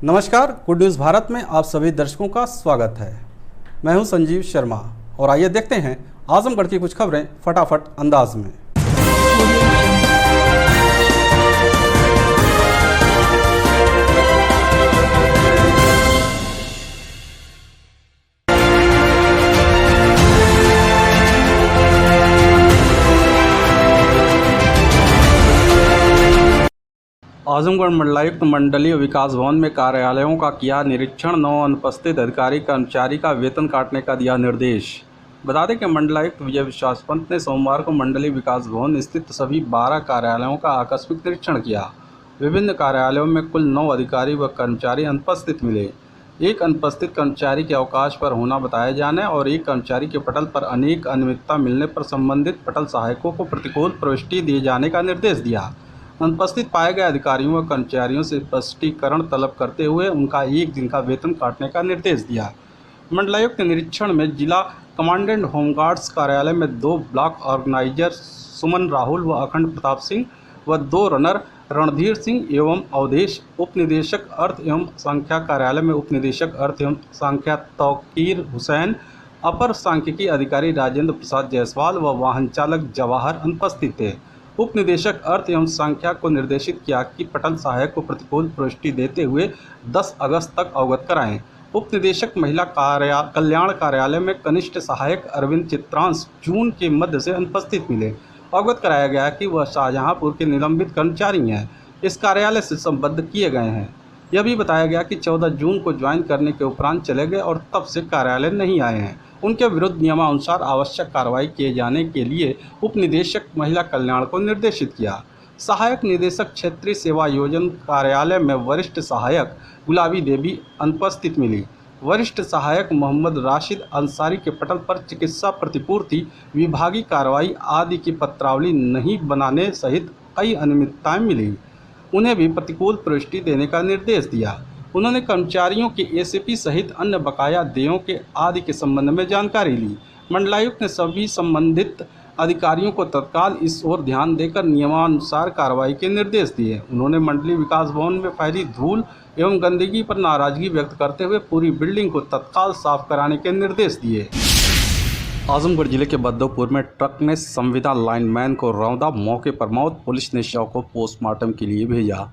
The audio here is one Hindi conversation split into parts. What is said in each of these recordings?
नमस्कार, गुड न्यूज़ भारत में आप सभी दर्शकों का स्वागत है। मैं हूं संजीव शर्मा और आइए देखते हैं आजमगढ़ की कुछ खबरें फटाफट अंदाज में। आजमगढ़ मंडलायुक्त मंडलीय विकास भवन में कार्यालयों का किया निरीक्षण। 9 अनुपस्थित अधिकारी कर्मचारी का वेतन काटने का दिया निर्देश। बता दें कि मंडलायुक्त विजय विश्वास पंत ने सोमवार को मंडलीय विकास भवन स्थित सभी 12 कार्यालयों का आकस्मिक निरीक्षण किया। विभिन्न कार्यालयों में कुल 9 अधिकारी व कर्मचारी अनुपस्थित मिले। एक अनुपस्थित कर्मचारी के अवकाश पर होना बताए जाने और एक कर्मचारी के पटल पर अनेक अनियमितता मिलने पर संबंधित पटल सहायकों को प्रतिकूल प्रविष्टि दिए जाने का निर्देश दिया। अनुपस्थित पाए गए अधिकारियों व कर्मचारियों से स्पष्टीकरण तलब करते हुए उनका 1 दिन का वेतन काटने का निर्देश दिया। मंडलायुक्त के निरीक्षण में जिला कमांडेंट होमगार्ड्स कार्यालय में 2 ब्लॉक ऑर्गेनाइजर सुमन राहुल व अखंड प्रताप सिंह व 2 रनर रणधीर सिंह एवं अवधेश, उप निदेशक अर्थ एवं सांख्या कार्यालय में उप निदेशक अर्थ एवं सांख्या तौकीर हुसैन, अपर सांख्यिकी अधिकारी राजेंद्र प्रसाद जायसवाल व वाहन चालक जवाहर अनुपस्थित थे। उप निदेशक अर्थ एवं संख्या को निर्देशित किया कि पटल सहायक को प्रतिकूल प्रविष्टि देते हुए 10 अगस्त तक अवगत कराएं। उप निदेशक महिला कल्याण कार्यालय में कनिष्ठ सहायक अरविंद चित्रांश जून के मध्य से अनुपस्थित मिले। अवगत कराया गया कि वह शाहजहांपुर के निलंबित कर्मचारी हैं, इस कार्यालय से संबद्ध किए गए हैं। यह भी बताया गया कि 14 जून को ज्वाइन करने के उपरांत चले गए और तब से कार्यालय नहीं आए हैं। उनके विरुद्ध नियमानुसार आवश्यक कार्रवाई किए जाने के लिए उप निदेशक महिला कल्याण को निर्देशित किया। सहायक निदेशक क्षेत्रीय सेवा योजना कार्यालय में वरिष्ठ सहायक गुलाबी देवी अनुपस्थित मिली। वरिष्ठ सहायक मोहम्मद राशिद अंसारी के पटल पर चिकित्सा प्रतिपूर्ति, विभागीय कार्रवाई आदि की पत्रावली नहीं बनाने सहित कई अनियमितताएं मिली। उन्हें भी प्रतिकूल प्रविष्टि देने का निर्देश दिया। उन्होंने कर्मचारियों के एसीपी सहित अन्य बकाया देयों के आदि के संबंध में जानकारी ली। मंडलायुक्त ने सभी संबंधित अधिकारियों को तत्काल इस ओर ध्यान देकर नियमानुसार कार्रवाई के निर्देश दिए। उन्होंने मंडलीय विकास भवन में फैली धूल एवं गंदगी पर नाराजगी व्यक्त करते हुए पूरी बिल्डिंग को तत्काल साफ कराने के निर्देश दिए। आजमगढ़ जिले के बद्दोपुर में ट्रक ने संविदा लाइनमैन को रौंदा, मौके पर मौत। पुलिस ने शव को पोस्टमार्टम के लिए भेजा।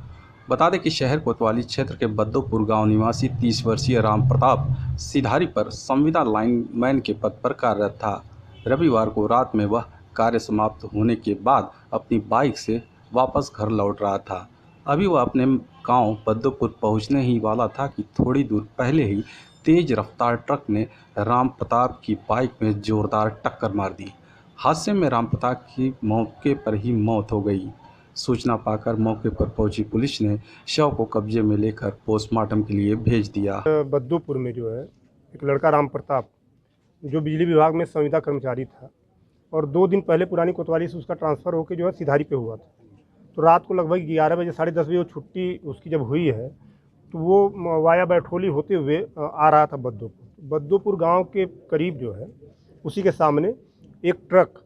बता दें कि शहर कोतवाली क्षेत्र के बद्दोपुर गांव निवासी 30 वर्षीय राम प्रताप सिधारी पर संविदा लाइनमैन के पद पर कार्यरत था। रविवार को रात में वह कार्य समाप्त होने के बाद अपनी बाइक से वापस घर लौट रहा था। अभी वह अपने गांव बद्दोपुर पहुंचने ही वाला था कि थोड़ी दूर पहले ही तेज रफ्तार ट्रक ने राम प्रताप की बाइक में जोरदार टक्कर मार दी। हादसे में राम प्रताप की मौके पर ही मौत हो गई। सूचना पाकर मौके पर पहुंची पुलिस ने शव को कब्जे में लेकर पोस्टमार्टम के लिए भेज दिया। बद्दोपुर में जो है एक लड़का राम प्रताप जो बिजली विभाग में संविदा कर्मचारी था और 2 दिन पहले पुरानी कोतवाली से उसका ट्रांसफ़र होकर जो है सिधारी पे हुआ था। तो रात को लगभग 11 बजे 10:30 बजे वो छुट्टी उसकी जब हुई है तो वो वाया बैठोली होते हुए आ रहा था बद्दोपुर गाँव के करीब जो है उसी के सामने एक ट्रक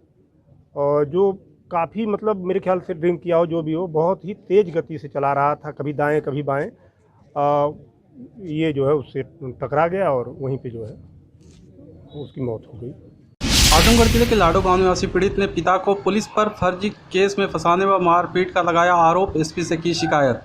जो काफ़ी मतलब मेरे ख्याल से ड्रिंक किया हो जो भी हो, बहुत ही तेज़ गति से चला रहा था, कभी दाएं कभी बाएं। ये जो है उससे टकरा गया और वहीं पे जो है उसकी मौत हो गई। आजमगढ़ जिले के लाडो गांव निवासी पीड़ित ने पिता को पुलिस पर फर्जी केस में फंसाने व मारपीट का लगाया आरोप। एसपी से की शिकायत।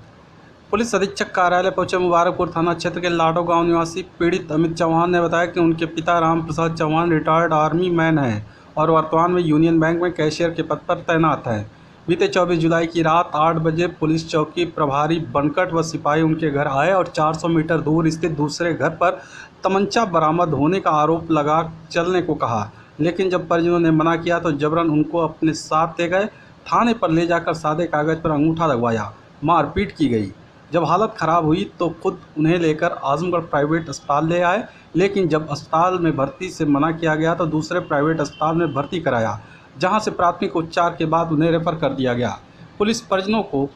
पुलिस अधीक्षक कार्यालय पहुंचे मुबारकपुर थाना क्षेत्र के लाडो गांव निवासी पीड़ित अमित चौहान ने बताया कि उनके पिता Ram Prasad Chauhan retired army man हैं और वर्तमान में यूनियन बैंक में कैशियर के पद पर तैनात है। बीते 24 जुलाई की रात 8 बजे पुलिस चौकी प्रभारी बनकट व सिपाही उनके घर आए और 400 मीटर दूर स्थित दूसरे घर पर तमंचा बरामद होने का आरोप लगा चलने को कहा, लेकिन जब परिजनों ने मना किया तो जबरन उनको अपने साथ ले गए। थाने पर ले जाकर सादे कागज पर अंगूठा लगवाया, मारपीट की गई। जब हालत ख़राब हुई तो खुद उन्हें लेकर आजमगढ़ प्राइवेट अस्पताल ले आए, लेकिन जब अस्पताल में भर्ती से मना किया गया तो दूसरे प्राइवेट अस्पताल में भर्ती कराया, जहां से प्राथमिक उपचार के बाद उन्हें रेफर कर दिया गया। पुलिस परिजनों को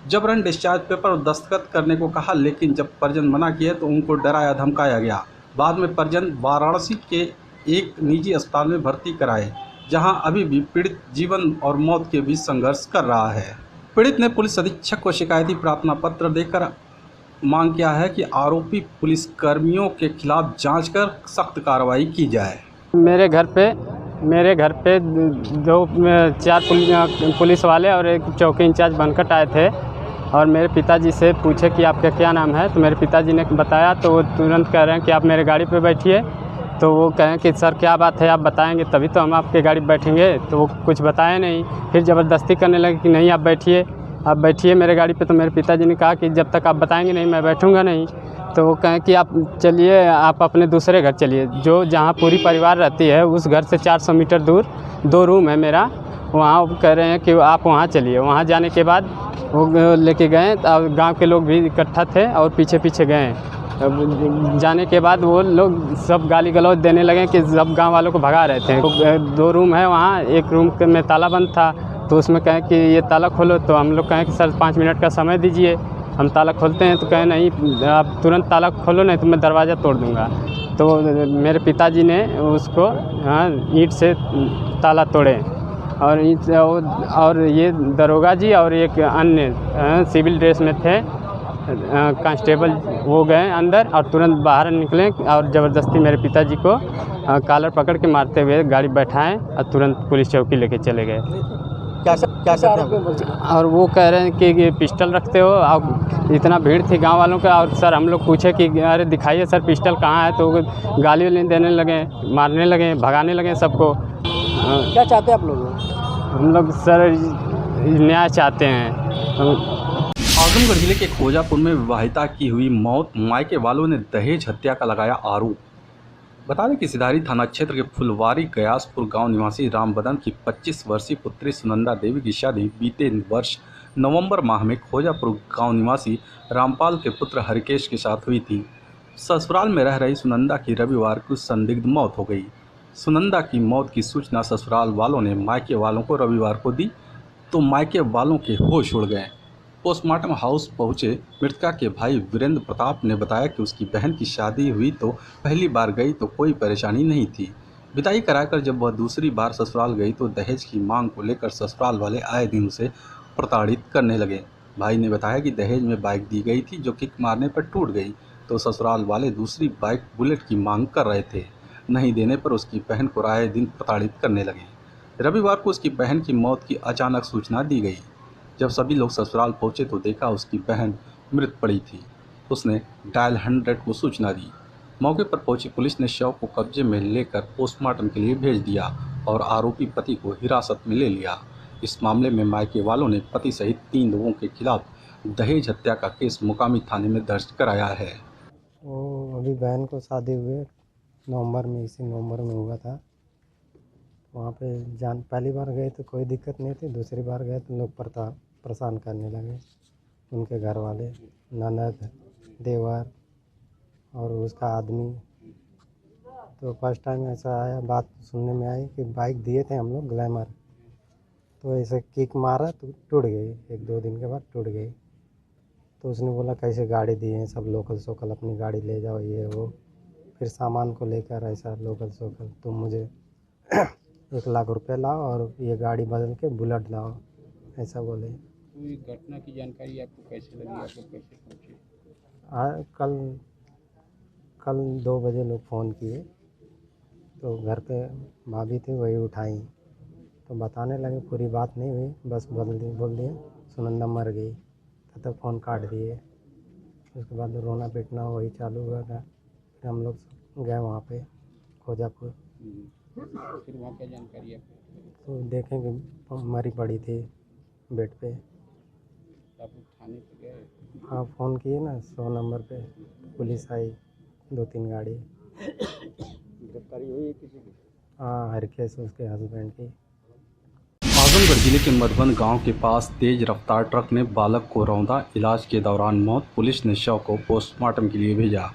जबरन डिस्चार्ज पेपर दस्तखत करने को कहा, लेकिन जब परिजन मना किए तो उनको डराया धमकाया गया। बाद में परिजन वाराणसी के एक निजी अस्पताल में भर्ती कराए, जहां अभी भी पीड़ित जीवन और मौत के बीच संघर्ष कर रहा है। पीड़ित ने पुलिस अधीक्षक को शिकायती प्रार्थना पत्र देकर मांग किया है कि आरोपी पुलिसकर्मियों के खिलाफ जांच कर सख्त कार्रवाई की जाए। मेरे घर पे दो चार पुलिस वाले और एक चौकी इंचार्ज बनकर आए थे और मेरे पिताजी से पूछे कि आपका क्या नाम है, तो मेरे पिताजी ने बताया तो वो तुरंत कह रहे हैं कि आप मेरे गाड़ी पे बैठिए। तो वो कहें कि सर क्या बात है, आप बताएंगे तभी तो हम आपके गाड़ी पर बैठेंगे। तो वो कुछ बताए नहीं, फिर ज़बरदस्ती करने लगे कि नहीं आप बैठिए मेरे गाड़ी पे। तो मेरे पिताजी ने कहा कि जब तक आप बताएंगे नहीं मैं बैठूंगा नहीं। तो वो कहें कि आप चलिए, आप अपने दूसरे घर चलिए, जो जहाँ पूरी परिवार रहती है उस घर से 400 मीटर दूर 2 रूम है मेरा, वहाँ वो कह रहे हैं कि आप वहाँ चलिए। वहाँ जाने के बाद वो लेके गए और गांव के लोग भी इकट्ठा थे और पीछे पीछे गए। जाने के बाद वो लोग सब गाली गलौज देने लगे कि सब गांव वालों को भगा रहे थे। 2 रूम है वहाँ, एक रूम में ताला बंद था तो उसमें कहें कि ये ताला खोलो। तो हम लोग कहें कि सर 5 मिनट का समय दीजिए, हम ताला खोलते हैं। तो कहें नहीं आप तुरंत ताला खोलो नहीं तो मैं दरवाज़ा तोड़ दूँगा। तो मेरे पिताजी ने उसको ईंट से ताला तोड़े और ये दरोगा जी और एक अन्य सिविल ड्रेस में थे कांस्टेबल, वो गए अंदर और तुरंत बाहर निकले और ज़बरदस्ती मेरे पिताजी को कॉलर पकड़ के मारते हुए गाड़ी बैठाएं और तुरंत पुलिस चौकी लेके चले गए। क्या करते हैं? और वो कह रहे हैं कि पिस्टल रखते हो। और इतना भीड़ थी गांव वालों का, और सर हम लोग पूछे कि अरे दिखाइए सर पिस्टल कहाँ है, तो गाली वाली देने लगे, मारने लगे, भगाने लगे सबको। क्या चाहते हैं आप लोग? हम लोग सर न्याय चाहते हैं। आजमगढ़ जिले के खोजापुर में विवाहिता की हुई मौत, मायके वालों ने दहेज हत्या का लगाया आरोप। बता दें कि सिधारी थाना क्षेत्र के फुलवारी गयासपुर गांव निवासी रामबदन की 25 वर्षीय पुत्री सुनंदा देवी की शादी बीते वर्ष नवंबर माह में खोजापुर गांव निवासी रामपाल के पुत्र हरिकेश के साथ हुई थी। ससुराल में रह रही सुनंदा की रविवार को संदिग्ध मौत हो गई। सुनंदा की मौत की सूचना ससुराल वालों ने मायके वालों को रविवार को दी तो मायके वालों के होश उड़ गए। पोस्टमार्टम हाउस पहुंचे मृतका के भाई वीरेंद्र प्रताप ने बताया कि उसकी बहन की शादी हुई तो पहली बार गई तो कोई परेशानी नहीं थी। विदाई कराकर जब वह दूसरी बार ससुराल गई तो दहेज की मांग को लेकर ससुराल वाले आए दिन उसे प्रताड़ित करने लगे। भाई ने बताया कि दहेज में बाइक दी गई थी जो किक मारने पर टूट गई, तो ससुराल वाले दूसरी बाइक बुलेट की मांग कर रहे थे। नहीं देने पर उसकी बहन को आए दिन प्रताड़ित करने लगे। रविवार को उसकी बहन की मौत की अचानक सूचना दी गई। जब सभी लोग ससुराल पहुंचे तो देखा उसकी बहन मृत पड़ी थी। उसने डायल 100 को सूचना दी। मौके पर पहुंची पुलिस ने शव को कब्जे में लेकर पोस्टमार्टम के लिए भेज दिया और आरोपी पति को हिरासत में ले लिया। इस मामले में मायके वालों ने पति सहित 3 लोगों के खिलाफ दहेज हत्या का केस मुकामी थाने में दर्ज कराया है। वो अभी बहन को शादी हुए नवंबर में, इसी नवंबर में हुआ था। वहाँ पे पहली बार गए तो कोई दिक्कत नहीं थी, दूसरी बार गए तो लोग परेशान करने लगे। उनके घर वाले, ननद, देवर और उसका आदमी। तो फर्स्ट टाइम ऐसा आया, बात सुनने में आई कि बाइक दिए थे हम लोग ग्लैमर, तो ऐसे किक मारा तो टूट गई। 1-2 दिन के बाद टूट गई। तो उसने बोला कैसे गाड़ी दिए हैं, सब लोकल सोकल अपनी गाड़ी ले जाओ, ये वो। फिर सामान को लेकर ऐसा लोकल सोकल, तुम मुझे 1 लाख रुपए लाओ और ये गाड़ी बदल के बुलेट लाओ, ऐसा बोले। पूरी घटना की जानकारी आपको कैसे लगी, आपको कैसे पहुंची? कल 2 बजे लोग फ़ोन किए तो घर पे भाभी थी, वही उठाई तो बताने लगे। पूरी बात नहीं हुई, बस बोल दिए सुनंदा मर गई, तब फ़ोन काट दिए। उसके बाद रोना पीटना वही चालू हुआ था। फिर हम लोग गए वहाँ पे खोजापुर। फिर वहाँ क्या जानकारी आपको? तो देखें कि मरी पड़ी थी बेड पे। आप थाने पे गए? हाँ, फ़ोन किए ना 100 नंबर पे, पुलिस आई, 2-3 गाड़ी। गिरफ्तारी हुई किसी की? हाँ, हरकेश उसके हस्बैंड की। आजमगढ़ जिले के मधुबन गांव के पास तेज रफ्तार ट्रक ने बालक को रौंदा, इलाज के दौरान मौत। पुलिस ने शव को पोस्टमार्टम के लिए भेजा।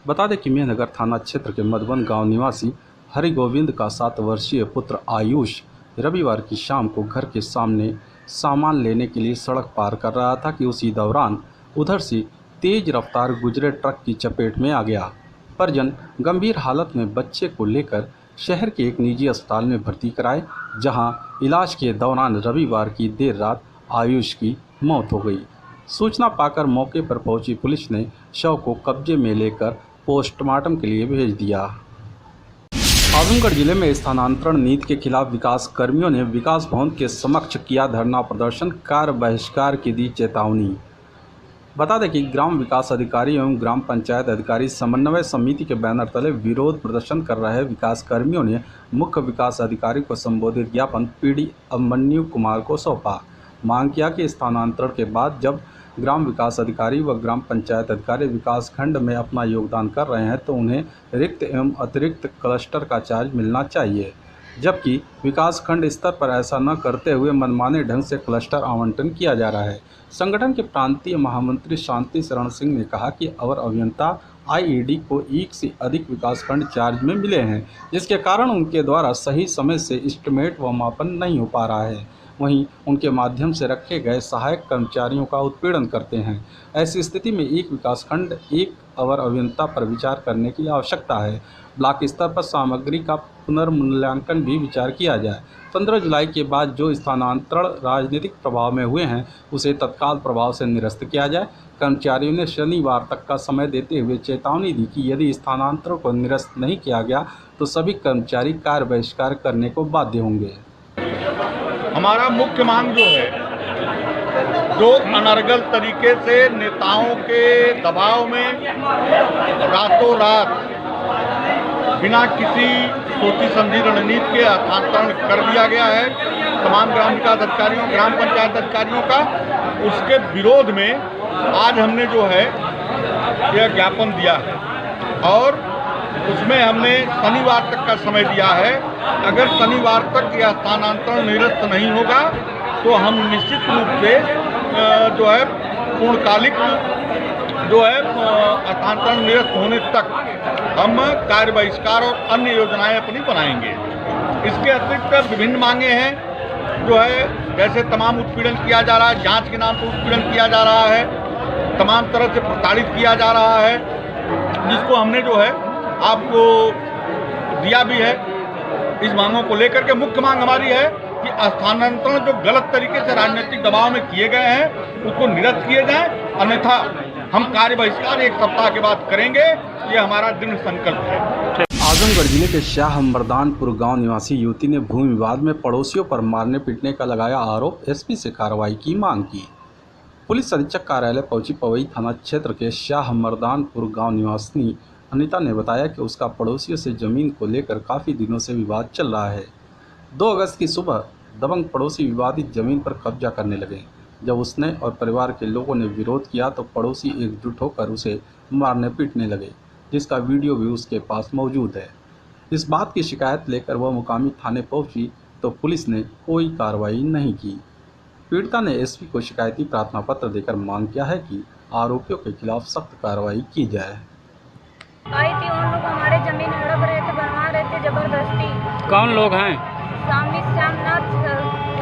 बता दें कि मेहनगर थाना क्षेत्र के मधुबन गांव निवासी हरि गोविंद का 7 वर्षीय पुत्र आयुष रविवार की शाम को घर के सामने सामान लेने के लिए सड़क पार कर रहा था कि उसी दौरान उधर से तेज रफ्तार गुजरे ट्रक की चपेट में आ गया। परिजन गंभीर हालत में बच्चे को लेकर शहर के एक निजी अस्पताल में भर्ती कराए, जहां इलाज के दौरान रविवार की देर रात आयुष की मौत हो गई। सूचना पाकर मौके पर पहुंची पुलिस ने शव को कब्जे में लेकर पोस्टमार्टम के लिए भेज दिया। आजमगढ़ जिले में स्थानांतरण नीति के खिलाफ विकास कर्मियों ने विकास भवन के समक्ष किया धरना प्रदर्शन, कार्य बहिष्कार की दी चेतावनी। बता दें कि ग्राम विकास अधिकारी एवं ग्राम पंचायत अधिकारी समन्वय समिति के बैनर तले विरोध प्रदर्शन कर रहे विकास कर्मियों ने मुख्य विकास अधिकारी को संबोधित ज्ञापन पीडी अभिमन्यु कुमार को सौंपा। मांग किया कि स्थानांतरण के बाद जब ग्राम विकास अधिकारी व ग्राम पंचायत अधिकारी विकास खंड में अपना योगदान कर रहे हैं तो उन्हें रिक्त एवं अतिरिक्त क्लस्टर का चार्ज मिलना चाहिए, जबकि विकास खंड स्तर पर ऐसा न करते हुए मनमाने ढंग से क्लस्टर आवंटन किया जा रहा है। संगठन के प्रांतीय महामंत्री शांति शरण सिंह ने कहा कि अवर अभियंता आईईडी को 1 से अधिक विकास खंड चार्ज में मिले हैं, जिसके कारण उनके द्वारा सही समय से एस्टिमेट व मापन नहीं हो पा रहा है। वहीं उनके माध्यम से रखे गए सहायक कर्मचारियों का उत्पीड़न करते हैं। ऐसी स्थिति में एक विकासखंड एक अवर अभियंता पर विचार करने की आवश्यकता है। ब्लॉक स्तर पर सामग्री का पुनर्मूल्यांकन भी विचार किया जाए। 15 जुलाई के बाद जो स्थानांतरण राजनीतिक प्रभाव में हुए हैं उसे तत्काल प्रभाव से निरस्त किया जाए। कर्मचारियों ने शनिवार तक का समय देते हुए चेतावनी दी कि यदि स्थानांतरण को निरस्त नहीं किया गया तो सभी कर्मचारी कार्य बहिष्कार करने को बाध्य होंगे। हमारा मुख्य मांग जो है, जो अनर्गल तरीके से नेताओं के दबाव में रातों रात बिना किसी सोची समझी रणनीति के हस्तांतरण कर दिया गया है तमाम ग्राम विकास अधिकारियों, ग्राम पंचायत अधिकारियों का, उसके विरोध में आज हमने जो है यह ज्ञापन दिया है और उसमें हमने शनिवार तक का समय दिया है। अगर शनिवार तक यह स्थानांतरण निरस्त नहीं होगा तो हम निश्चित रूप से जो है पूर्णकालिक जो है स्थानांतरण निरस्त होने तक हम कार्य बहिष्कार और अन्य योजनाएं अपनी बनाएंगे। इसके अतिरिक्त विभिन्न मांगे हैं जो है, जैसे तमाम उत्पीड़न किया जा रहा है, जांच के नाम पर उत्पीड़न किया जा रहा है, तमाम तरह से प्रताड़ित किया जा रहा है, जिसको हमने जो है आपको दिया भी है। इस मांगों को लेकर के मुख्य मांग हमारी है कि स्थानांतरण जो गलत तरीके से राजनीतिक दबाव में किए गए हैं उसको निरस्त किए जाएं, अन्यथा हम कार्य बहिष्कार 1 सप्ताह के बाद करेंगे। ये हमारा दृढ़ संकल्प है। आजमगढ़ जिले के शाह मर्दानपुर गांव निवासी युवती ने भूमि विवाद में पड़ोसियों पर मारने पीटने का लगाया आरोप, एसपी से कार्रवाई की मांग की। पुलिस अधीक्षक कार्यालय पहुंची पवई थाना क्षेत्र के शाह मर्दानपुर गाँव निवासी अनिता ने बताया कि उसका पड़ोसियों से ज़मीन को लेकर काफ़ी दिनों से विवाद चल रहा है। 2 अगस्त की सुबह दबंग पड़ोसी विवादित ज़मीन पर कब्जा करने लगे। जब उसने और परिवार के लोगों ने विरोध किया तो पड़ोसी एकजुट होकर उसे मारने पीटने लगे, जिसका वीडियो भी उसके पास मौजूद है। इस बात की शिकायत लेकर वह मुकामी थाने पहुंची तो पुलिस ने कोई कार्रवाई नहीं की। पीड़िता ने एसपी को शिकायती प्रार्थना पत्र देकर मांग किया है कि आरोपियों के खिलाफ सख्त कार्रवाई की जाए। आई थी, उन लोग हमारे जमीन हड़प रहे थे, बनवा रहे थे जबरदस्ती। कौन लोग हैं? श्यामनाथ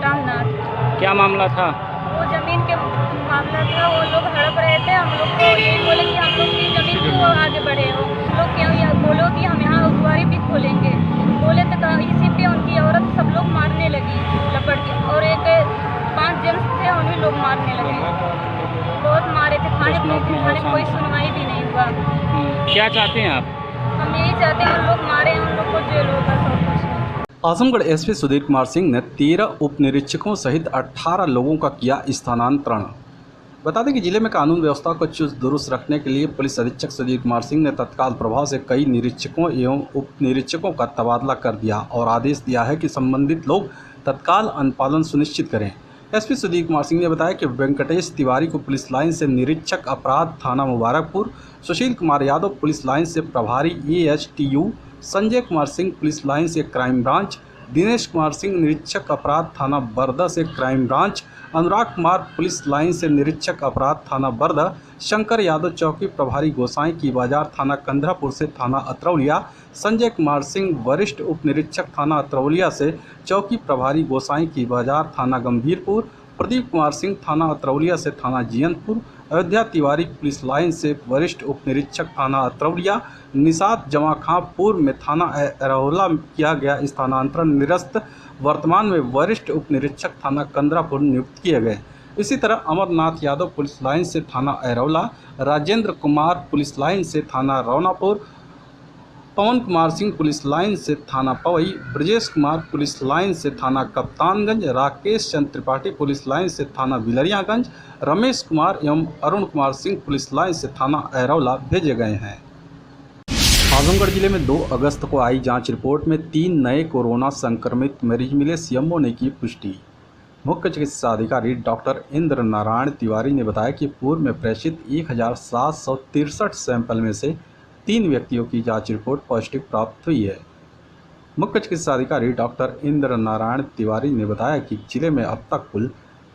रामनाथ। क्या मामला था? वो जमीन के मामला था, वो लोग हड़प रहे थे। हम लोग को यही बोले कि हम लोग की जमीन क्यों आगे बढ़े हो, लोग क्यों बोलो कि हम यहाँ उद्वारी भी खोलेंगे। बोले तो इसी पे उनकी औरत सब लोग मारने लगी लपट के, और एक 5 जेंट्स थे उन्हीं लोग मारने लगे, बहुत मारे थे। थाने कोई सुनवाई भी नहीं हुआ। क्या चाहते हैं आप? हम यही चाहते हैं उन लोग मारे, उन लोग को जेल होगा सब कुछ। आजमगढ़ एसपी सुधीर कुमार सिंह ने 13 उप निरीक्षकों सहित 18 लोगों का किया स्थानांतरण। बता दें कि जिले में कानून व्यवस्था को चुस्त दुरुस्त रखने के लिए पुलिस अधीक्षक सुधीर कुमार सिंह ने तत्काल प्रभाव से कई निरीक्षकों एवं उप निरीक्षकों का तबादला कर दिया और आदेश दिया है कि संबंधित लोग तत्काल अनुपालन सुनिश्चित करें। एसपी सुधीर कुमार सिंह ने बताया कि वेंकटेश तिवारी को पुलिस लाइन से निरीक्षक अपराध थाना मुबारकपुर, सुशील कुमार यादव पुलिस लाइन से प्रभारी ASTU, Sanjay Kumar Singh police line से क्राइम ब्रांच, दिनेश कुमार सिंह निरीक्षक अपराध थाना बरदा से क्राइम ब्रांच, अनुराग कुमार पुलिस लाइन से निरीक्षक अपराध थाना बरदा, शंकर यादव चौकी प्रभारी गोसाई की बाजार थाना कंधरापुर से थाना अतरौलिया, संजय कुमार सिंह वरिष्ठ उप निरीक्षक थाना अतरौलिया से चौकी प्रभारी गोसाई की बाजार थाना गंभीरपुर, प्रदीप कुमार सिंह थाना अतरौलिया से थाना जियनपुर, अयोध्या तिवारी पुलिस लाइन से वरिष्ठ उप निरीक्षक थाना अतरौलिया, निषाद जमा खां पूर्व में थाना अरौला किया गया स्थानांतरण निरस्त, वर्तमान में वरिष्ठ उप निरीक्षक थाना कंदरापुर नियुक्त किए गए। इसी तरह अमरनाथ यादव पुलिस लाइन से थाना अरौला, राजेंद्र कुमार पुलिस लाइन से थाना रौनापुर, पवन कुमार सिंह पुलिस लाइन से थाना पवई, ब्रजेश कुमार पुलिस लाइन से थाना कप्तानगंज, राकेश चंद्र त्रिपाठी पुलिस लाइन से थाना बिलरियागंज, रमेश कुमार एवं अरुण कुमार सिंह पुलिस लाइन से थाना अरौला भेजे गए हैं। आजमगढ़ जिले में 2 अगस्त को आई जांच रिपोर्ट में 3 नए कोरोना संक्रमित मरीज मिले। सीएमओ ने की पुष्टि। मुख्य चिकित्सा अधिकारी डॉक्टर इंद्र नारायण तिवारी ने बताया कि पूर्व में प्रेषित 1763 सैंपल में से 3 व्यक्तियों की जांच रिपोर्ट पॉजिटिव प्राप्त हुई है। मुख्य चिकित्सा अधिकारी डॉक्टर इंद्र नारायण तिवारी ने बताया कि जिले में अब तक कुल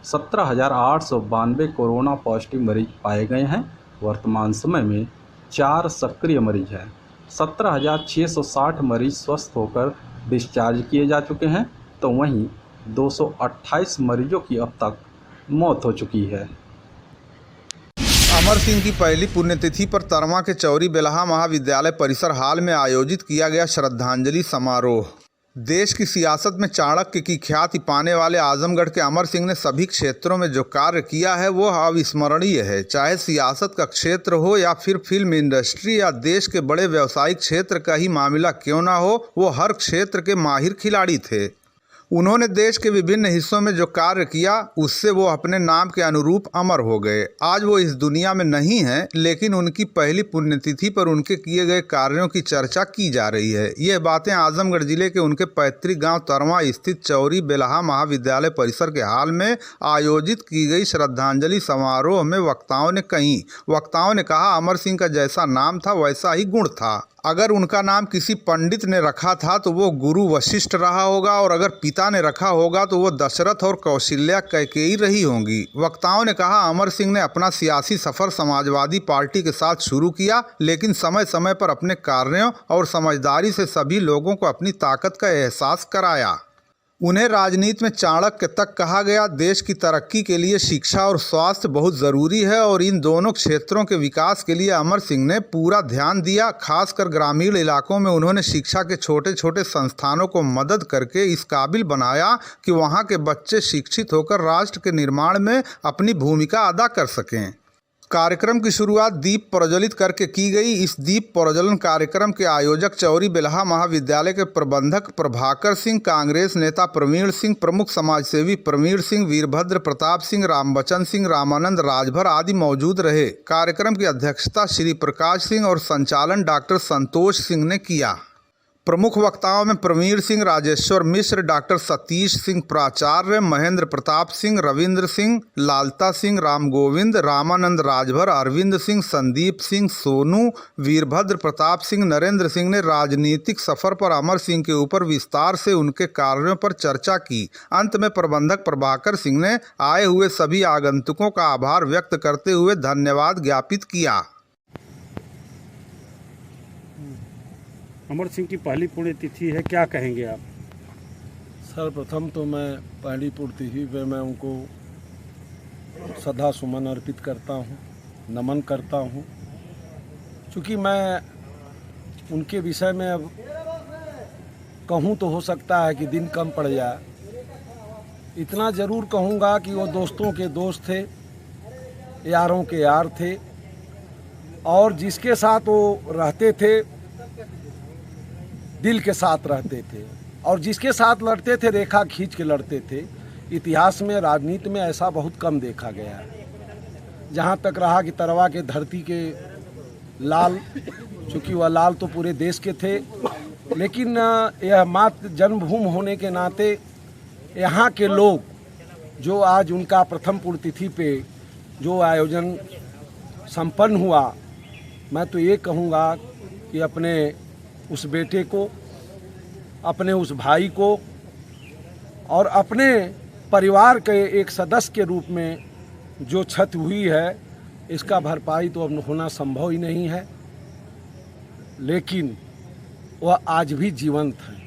17,892 कोरोना पॉजिटिव मरीज पाए गए हैं। वर्तमान समय में 4 सक्रिय मरीज हैं। 17,660 मरीज स्वस्थ होकर डिस्चार्ज किए जा चुके हैं, तो वहीं 228 मरीजों की अब तक मौत हो चुकी है। अमर सिंह की पहली पुण्यतिथि पर तरमा के चौरी बेलहा महाविद्यालय परिसर हाल में आयोजित किया गया श्रद्धांजलि समारोह। देश की सियासत में चाणक्य की ख्याति पाने वाले आजमगढ़ के अमर सिंह ने सभी क्षेत्रों में जो कार्य किया है वो अविस्मरणीय है। चाहे सियासत का क्षेत्र हो या फिर फिल्म इंडस्ट्री या देश के बड़े व्यावसायिक क्षेत्र का ही मामला क्यों ना हो, वो हर क्षेत्र के माहिर खिलाड़ी थे। उन्होंने देश के विभिन्न हिस्सों में जो कार्य किया उससे वो अपने नाम के अनुरूप अमर हो गए। आज वो इस दुनिया में नहीं हैं, लेकिन उनकी पहली पुण्यतिथि पर उनके किए गए कार्यों की चर्चा की जा रही है। ये बातें आजमगढ़ जिले के उनके पैतृक गांव तरमा स्थित चौरी बेलहा महाविद्यालय परिसर के हाल में आयोजित की गई श्रद्धांजलि समारोह में वक्ताओं ने कहीं। वक्ताओं ने कहा, अमर सिंह का जैसा नाम था वैसा ही गुण था। अगर उनका नाम किसी पंडित ने रखा था तो वो गुरु वशिष्ठ रहा होगा, और अगर पिता ने रखा होगा तो वो दशरथ और कौशल्या कैकेयी रही होंगी। वक्ताओं ने कहा, अमर सिंह ने अपना सियासी सफर समाजवादी पार्टी के साथ शुरू किया, लेकिन समय समय पर अपने कार्यों और समझदारी से सभी लोगों को अपनी ताकत का एहसास कराया। उन्हें राजनीति में चाणक्य तक कहा गया। देश की तरक्की के लिए शिक्षा और स्वास्थ्य बहुत ज़रूरी है, और इन दोनों क्षेत्रों के विकास के लिए अमर सिंह ने पूरा ध्यान दिया। खासकर ग्रामीण इलाकों में उन्होंने शिक्षा के छोटे छोटे संस्थानों को मदद करके इस काबिल बनाया कि वहां के बच्चे शिक्षित होकर राष्ट्र के निर्माण में अपनी भूमिका अदा कर सकें। कार्यक्रम की शुरुआत दीप प्रज्वलित करके की गई। इस दीप प्रज्वलन कार्यक्रम के आयोजक चौरी बेलहा महाविद्यालय के प्रबंधक प्रभाकर सिंह, कांग्रेस नेता प्रवीण सिंह, प्रमुख समाजसेवी प्रवीण सिंह, वीरभद्र प्रताप सिंह, रामबचन सिंह, रामानंद राजभर आदि मौजूद रहे। कार्यक्रम की अध्यक्षता श्री प्रकाश सिंह और संचालन डॉक्टर संतोष सिंह ने किया। प्रमुख वक्ताओं में प्रवीण सिंह, राजेश्वर मिश्र, डॉक्टर सतीश सिंह प्राचार्य, महेंद्र प्रताप सिंह, रविंद्र सिंह, लालता सिंह, राम गोविंद, रामानंद राजभर, अरविंद सिंह, संदीप सिंह, सोनू, वीरभद्र प्रताप सिंह, नरेंद्र सिंह ने राजनीतिक सफर पर अमर सिंह के ऊपर विस्तार से उनके कार्यों पर चर्चा की। अंत में प्रबंधक प्रभाकर सिंह ने आए हुए सभी आगंतुकों का आभार व्यक्त करते हुए धन्यवाद ज्ञापित किया। अमर सिंह की पहली पुण्यतिथि है, क्या कहेंगे आप? सर्वप्रथम तो मैं पहली पुण्यतिथि पे मैं उनको श्रद्धा सुमन अर्पित करता हूँ, नमन करता हूँ। क्योंकि मैं उनके विषय में अब कहूँ तो हो सकता है कि दिन कम पड़ जाए। इतना ज़रूर कहूँगा कि वो दोस्तों के दोस्त थे, यारों के यार थे, और जिसके साथ वो रहते थे दिल के साथ रहते थे, और जिसके साथ लड़ते थे रेखा खींच के लड़ते थे। इतिहास में, राजनीति में ऐसा बहुत कम देखा गया है। जहाँ तक रहा कि तरवा के धरती के लाल, चूँकि वह लाल तो पूरे देश के थे, लेकिन यह मातृ जन्मभूमि होने के नाते यहाँ के लोग जो आज उनका प्रथम पुण्यतिथि पे जो आयोजन संपन्न हुआ, मैं तो ये कहूँगा कि अपने उस बेटे को, अपने उस भाई को और अपने परिवार के एक सदस्य के रूप में जो क्षति हुई है, इसका भरपाई तो अब होना संभव ही नहीं है। लेकिन वह आज भी जीवंत है,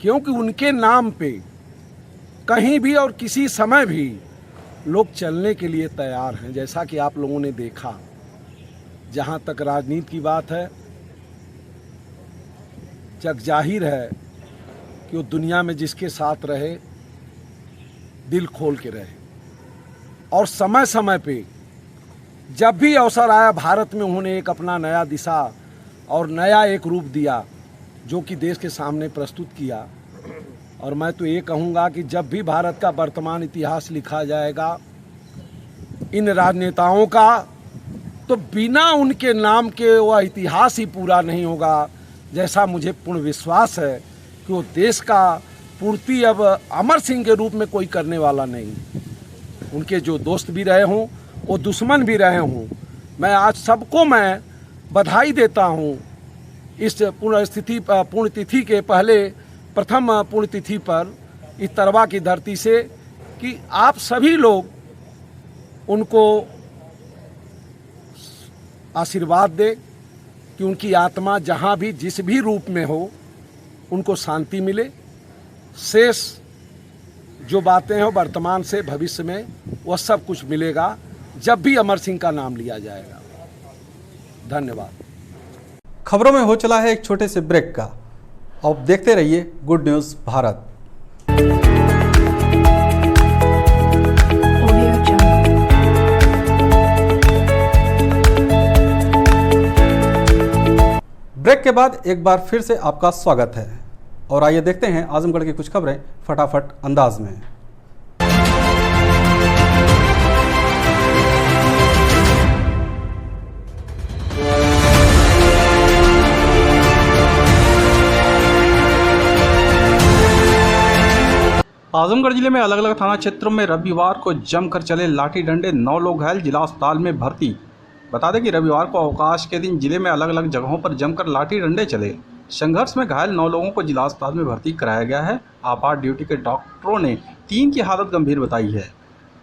क्योंकि उनके नाम पे कहीं भी और किसी समय भी लोग चलने के लिए तैयार हैं। जैसा कि आप लोगों ने देखा, जहाँ तक राजनीति की बात है, जग जाहिर है कि वो दुनिया में जिसके साथ रहे दिल खोल के रहे। और समय समय पे जब भी अवसर आया भारत में उन्होंने एक अपना नया दिशा और नया एक रूप दिया जो कि देश के सामने प्रस्तुत किया। और मैं तो ये कहूँगा कि जब भी भारत का वर्तमान इतिहास लिखा जाएगा इन राजनेताओं का, तो बिना उनके नाम के वह इतिहास ही पूरा नहीं होगा। जैसा मुझे पूर्ण विश्वास है कि वो देश का पूर्ति अब अमर सिंह के रूप में कोई करने वाला नहीं। उनके जो दोस्त भी रहे हों, वो दुश्मन भी रहे हों, मैं आज सबको मैं बधाई देता हूँ इस पुण्यतिथि के पहले प्रथम पुण्यतिथि पर इस तरवा की धरती से, कि आप सभी लोग उनको आशीर्वाद दें कि उनकी आत्मा जहाँ भी जिस भी रूप में हो उनको शांति मिले। शेष जो बातें हैं वर्तमान से भविष्य में वह सब कुछ मिलेगा जब भी अमर सिंह का नाम लिया जाएगा। धन्यवाद। खबरों में हो चला है एक छोटे से ब्रेक का। अब देखते रहिए गुड न्यूज़ भारत। ब्रेक के बाद एक बार फिर से आपका स्वागत है और आइए देखते हैं आजमगढ़ की कुछ खबरें फटाफट अंदाज में। आजमगढ़ जिले में अलग अलग थाना क्षेत्रों में रविवार को जमकर चले लाठी डंडे, 9 लोग घायल, जिला अस्पताल में भर्ती। बता दें कि रविवार को अवकाश के दिन जिले में अलग अलग जगहों पर जमकर लाठी डंडे चले। संघर्ष में घायल 9 लोगों को जिला अस्पताल में भर्ती कराया गया है। आपात ड्यूटी के डॉक्टरों ने 3 की हालत गंभीर बताई है।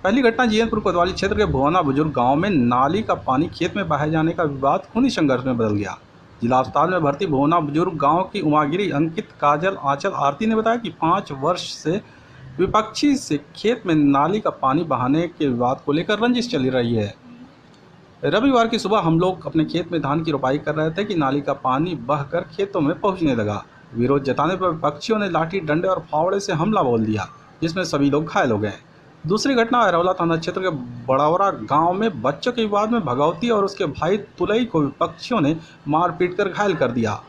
पहली घटना जीयनपुर कोतवाली क्षेत्र के भुवना बुजुर्ग गाँव में नाली का पानी खेत में बहाए जाने का विवाद खूनी संघर्ष में बदल गया। जिला अस्पताल में भर्ती भुवना बुजुर्ग गाँव की उमागिरी अंकित, काजल, आंचल, आरती ने बताया कि 5 वर्ष से विपक्षी से खेत में नाली का पानी बहाने के विवाद को लेकर रंजिश चली रही है। रविवार की सुबह हम लोग अपने खेत में धान की रोपाई कर रहे थे कि नाली का पानी बहकर खेतों में पहुंचने लगा। विरोध जताने पर विपक्षियों ने लाठी डंडे और फावड़े से हमला बोल दिया, जिसमें सभी लोग घायल हो गए। दूसरी घटना अरवला थाना क्षेत्र के बड़ौरा गांव में बच्चों के विवाद में भगवती और उसके भाई तुलई को विपक्षियों ने मारपीट कर घायल कर दिया।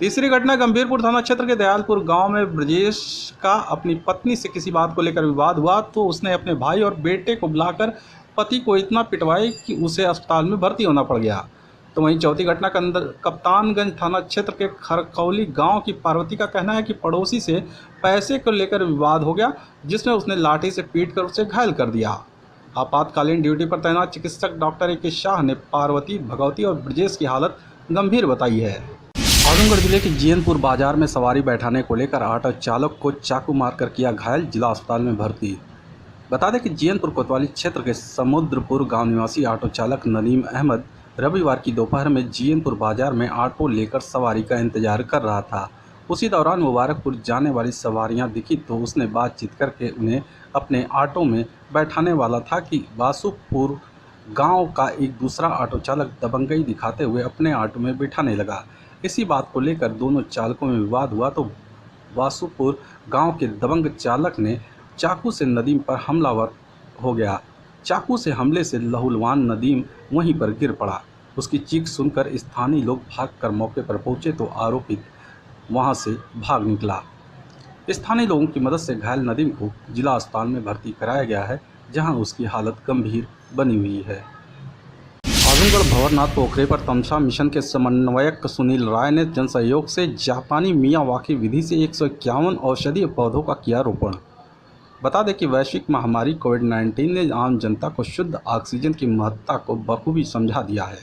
तीसरी घटना गंभीरपुर थाना क्षेत्र के दयालपुर गांव में ब्रजेश का अपनी पत्नी से किसी बात को लेकर विवाद हुआ तो उसने अपने भाई और बेटे को बुलाकर पति को इतना पिटवाई कि उसे अस्पताल में भर्ती होना पड़ गया। तो वहीं चौथी घटना कप्तानगंज थाना क्षेत्र के खरकौली गांव की पार्वती का कहना है कि पड़ोसी से पैसे को लेकर विवाद हो गया, जिसमें उसने लाठी से पीटकर उसे घायल कर दिया। आपातकालीन ड्यूटी पर तैनात चिकित्सक डॉक्टर ए.के. शाह ने पार्वती, भगवती और ब्रजेश की हालत गंभीर बताई है। आजमगढ़ जिले के जीयनपुर बाजार में सवारी बैठाने को लेकर ऑटो चालक को चाकू मारकर किया घायल, जिला अस्पताल में भर्ती। बता दें कि जीयनपुर कोतवाली क्षेत्र के समुद्रपुर गांव निवासी ऑटो चालक नदीम अहमद रविवार की दोपहर में जीयनपुर बाजार में ऑटो लेकर सवारी का इंतजार कर रहा था। उसी दौरान मुबारकपुर जाने वाली सवारियां दिखी तो उसने बातचीत करके उन्हें अपने ऑटो में बैठाने वाला था कि वासुपुर गाँव का एक दूसरा ऑटो चालक दबंगई दिखाते हुए अपने ऑटो में बिठाने लगा। इसी बात को लेकर दोनों चालकों में विवाद हुआ तो वासुपुर गांव के दबंग चालक ने चाकू से नदीम पर हमलावर हो गया। चाकू से हमले से लहूलुहान नदीम वहीं पर गिर पड़ा। उसकी चीख सुनकर स्थानीय लोग भागकर मौके पर पहुंचे तो आरोपित वहां से भाग निकला। स्थानीय लोगों की मदद से घायल नदीम को जिला अस्पताल में भर्ती कराया गया है, जहां उसकी हालत गंभीर बनी हुई है। आजमगढ़ भंवरनाथ पोखरे पर तमसा मिशन के समन्वयक सुनील राय ने जनसहयोग से जापानी मियावाकी विधि से 151 औषधीय पौधों का किया रोपण। बता दें कि वैश्विक महामारी कोविड-19 ने आम जनता को शुद्ध ऑक्सीजन की महत्ता को बखूबी समझा दिया है।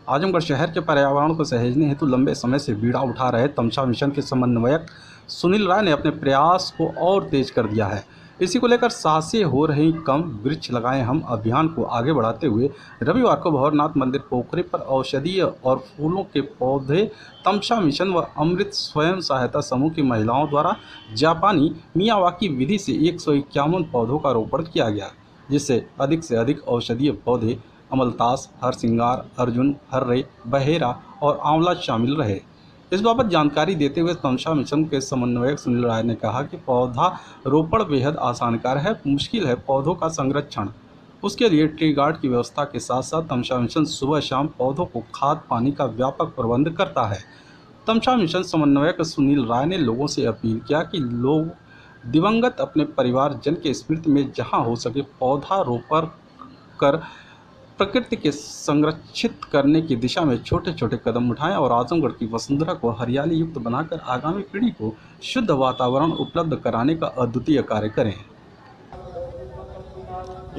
आजमगढ़ शहर के पर्यावरण को सहेजने हेतु लंबे समय से बीड़ा उठा रहे तमसा मिशन के समन्वयक सुनील राय ने अपने प्रयास को और तेज कर दिया है। इसी को लेकर साहसी हो रही कम वृक्ष लगाएं हम अभियान को आगे बढ़ाते हुए रविवार को भंवरनाथ मंदिर पोखरे पर औषधीय और फूलों के पौधे तमसा मिशन व अमृत स्वयं सहायता समूह की महिलाओं द्वारा जापानी मियावाकी विधि से 151 पौधों का रोपण किया गया, जिससे अधिक से अधिक औषधीय पौधे अमलतास, हरसिंगार, अर्जुन, हर्रे, बहेरा और आंवला शामिल रहे। इस बाबत जानकारी देते हुए तमसा मिशन के समन्वयक सुनील राय ने कहा कि पौधा रोपण बेहद आसान कार्य है, मुश्किल है पौधों का संरक्षण। उसके लिए ट्री गार्ड की व्यवस्था के साथ साथ तमसा मिशन सुबह शाम पौधों को खाद पानी का व्यापक प्रबंध करता है। तमसा मिशन समन्वयक सुनील राय ने लोगों से अपील किया कि लोग दिवंगत अपने परिवारजन के स्मृति में जहां हो सके पौधारोपण कर प्रकृति के संरक्षित करने की दिशा में छोटे छोटे कदम उठाएं और आजमगढ़ की वसुंधरा को हरियाली युक्त बनाकर आगामी पीढ़ी को शुद्ध वातावरण उपलब्ध कराने का अद्वितीय कार्य करें।